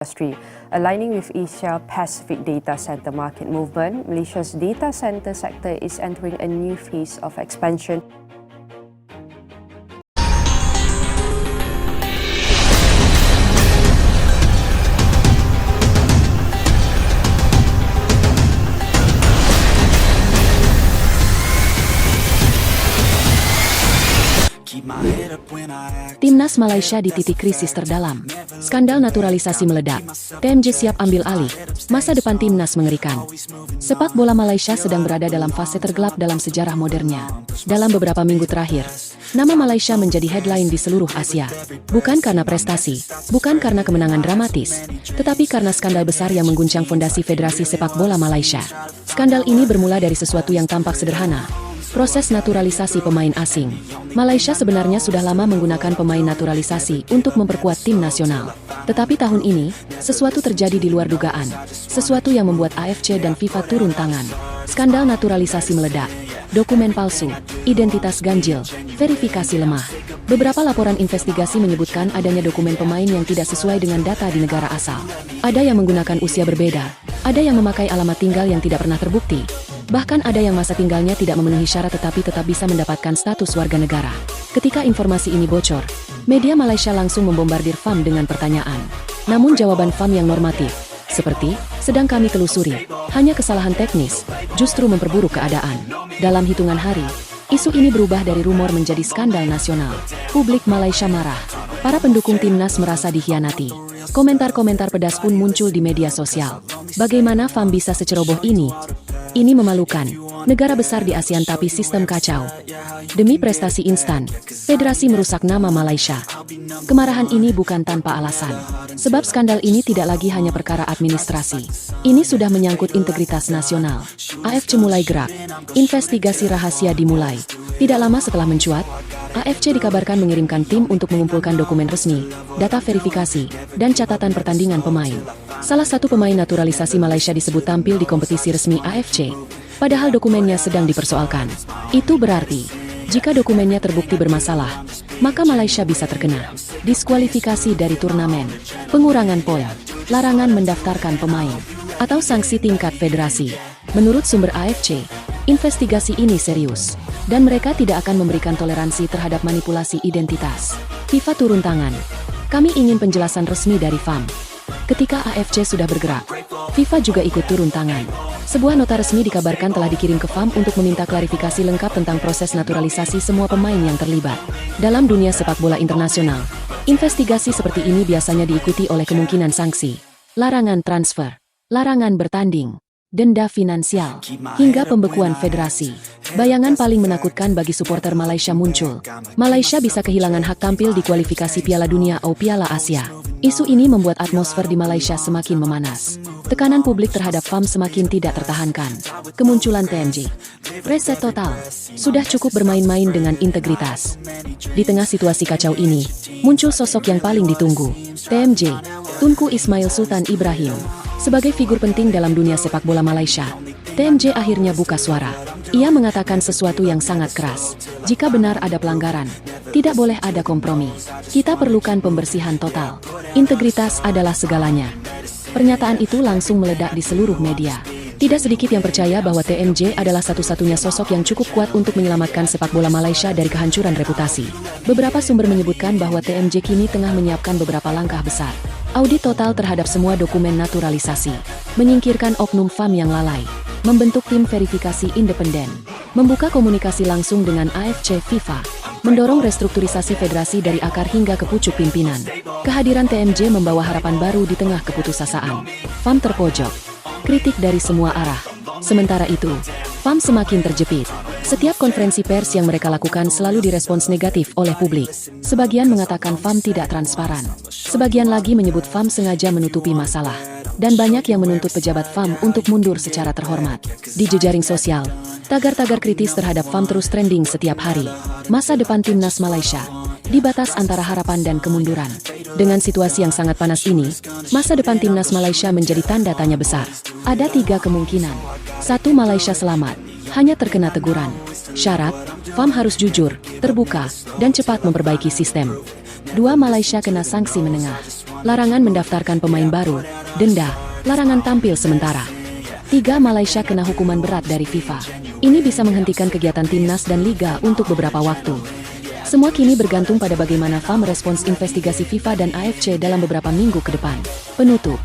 industry. Aligning with Asia Pacific Data Center market movement, Malaysia's data center sector is entering a new phase of expansion. Timnas Malaysia di titik krisis terdalam. Skandal naturalisasi meledak. TMJ siap ambil alih. Masa depan timnas mengerikan. Sepak bola Malaysia sedang berada dalam fase tergelap dalam sejarah modernnya. Dalam beberapa minggu terakhir, nama Malaysia menjadi headline di seluruh Asia. Bukan karena prestasi, bukan karena kemenangan dramatis, tetapi karena skandal besar yang mengguncang fondasi Federasi Sepak Bola Malaysia. Skandal ini bermula dari sesuatu yang tampak sederhana. Proses naturalisasi pemain asing. Malaysia sebenarnya sudah lama menggunakan pemain naturalisasi untuk memperkuat tim nasional. Tetapi tahun ini, sesuatu terjadi di luar dugaan. Sesuatu yang membuat AFC dan FIFA turun tangan. Skandal naturalisasi meledak. Dokumen palsu, identitas ganjil, verifikasi lemah. Beberapa laporan investigasi menyebutkan adanya dokumen pemain yang tidak sesuai dengan data di negara asal. Ada yang menggunakan usia berbeda. Ada yang memakai alamat tinggal yang tidak pernah terbukti. Bahkan ada yang masa tinggalnya tidak memenuhi syarat tetapi tetap bisa mendapatkan status warga negara. Ketika informasi ini bocor, media Malaysia langsung membombardir FAM dengan pertanyaan. Namun jawaban FAM yang normatif, seperti, sedang kami telusuri, hanya kesalahan teknis, justru memperburuk keadaan. Dalam hitungan hari, isu ini berubah dari rumor menjadi skandal nasional. Publik Malaysia marah. Para pendukung timnas merasa dikhianati. Komentar-komentar pedas pun muncul di media sosial. Bagaimana FAM bisa seceroboh ini? Ini memalukan. Negara besar di ASEAN tapi sistem kacau. Demi prestasi instan, federasi merusak nama Malaysia. Kemarahan ini bukan tanpa alasan. Sebab skandal ini tidak lagi hanya perkara administrasi. Ini sudah menyangkut integritas nasional. AFC mulai gerak. Investigasi rahasia dimulai. Tidak lama setelah mencuat, AFC dikabarkan mengirimkan tim untuk mengumpulkan dokumen resmi, data verifikasi, dan catatan pertandingan pemain. Salah satu pemain naturalisasi Malaysia disebut tampil di kompetisi resmi AFC, padahal dokumennya sedang dipersoalkan. Itu berarti, jika dokumennya terbukti bermasalah, maka Malaysia bisa terkena diskualifikasi dari turnamen, pengurangan poin, larangan mendaftarkan pemain, atau sanksi tingkat federasi. Menurut sumber AFC, investigasi ini serius, dan mereka tidak akan memberikan toleransi terhadap manipulasi identitas. FIFA turun tangan. Kami ingin penjelasan resmi dari FAM. Ketika AFC sudah bergerak, FIFA juga ikut turun tangan. Sebuah nota resmi dikabarkan telah dikirim ke FAM untuk meminta klarifikasi lengkap tentang proses naturalisasi semua pemain yang terlibat. Dalam dunia sepak bola internasional, investigasi seperti ini biasanya diikuti oleh kemungkinan sanksi, larangan transfer, larangan bertanding, denda finansial, hingga pembekuan federasi. Bayangan paling menakutkan bagi supporter Malaysia muncul. Malaysia bisa kehilangan hak tampil di kualifikasi Piala Dunia atau Piala Asia. Isu ini membuat atmosfer di Malaysia semakin memanas. Tekanan publik terhadap FAM semakin tidak tertahankan. Kemunculan TMJ. Reset total. Sudah cukup bermain-main dengan integritas. Di tengah situasi kacau ini, muncul sosok yang paling ditunggu. TMJ, Tunku Ismail Sultan Ibrahim. Sebagai figur penting dalam dunia sepak bola Malaysia, TMJ akhirnya buka suara. Ia mengatakan sesuatu yang sangat keras. Jika benar ada pelanggaran, tidak boleh ada kompromi. Kita perlukan pembersihan total. Integritas adalah segalanya. Pernyataan itu langsung meledak di seluruh media. Tidak sedikit yang percaya bahwa TMJ adalah satu-satunya sosok yang cukup kuat untuk menyelamatkan sepak bola Malaysia dari kehancuran reputasi. Beberapa sumber menyebutkan bahwa TMJ kini tengah menyiapkan beberapa langkah besar. Audit total terhadap semua dokumen naturalisasi, menyingkirkan oknum FAM yang lalai, membentuk tim verifikasi independen, membuka komunikasi langsung dengan AFC FIFA, mendorong restrukturisasi federasi dari akar hingga ke pucuk pimpinan. Kehadiran TMJ membawa harapan baru di tengah keputusasaan. FAM terpojok, kritik dari semua arah. Sementara itu, FAM semakin terjepit. Setiap konferensi pers yang mereka lakukan selalu direspons negatif oleh publik. Sebagian mengatakan FAM tidak transparan. Sebagian lagi menyebut FAM sengaja menutupi masalah. Dan banyak yang menuntut pejabat FAM untuk mundur secara terhormat. Di jejaring sosial, tagar-tagar kritis terhadap FAM terus trending setiap hari. Masa depan timnas Malaysia, di batas antara harapan dan kemunduran. Dengan situasi yang sangat panas ini, masa depan timnas Malaysia menjadi tanda tanya besar. Ada 3 kemungkinan. 1. Malaysia selamat, hanya terkena teguran. Syarat, FAM harus jujur, terbuka, dan cepat memperbaiki sistem. 2. Malaysia kena sanksi menengah. Larangan mendaftarkan pemain baru, denda, larangan tampil sementara. 3. Malaysia kena hukuman berat dari FIFA. Ini bisa menghentikan kegiatan timnas dan liga untuk beberapa waktu. Semua kini bergantung pada bagaimana FA merespons investigasi FIFA dan AFC dalam beberapa minggu ke depan. Penutup.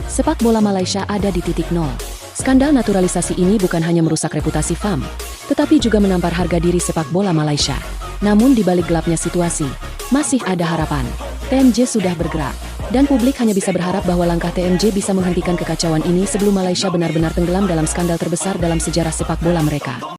Sepak bola Malaysia ada di titik nol. Skandal naturalisasi ini bukan hanya merusak reputasi FAM, tetapi juga menampar harga diri sepak bola Malaysia. Namun di balik gelapnya situasi, masih ada harapan. TMJ sudah bergerak, dan publik hanya bisa berharap bahwa langkah TMJ bisa menghentikan kekacauan ini sebelum Malaysia benar-benar tenggelam dalam skandal terbesar dalam sejarah sepak bola mereka.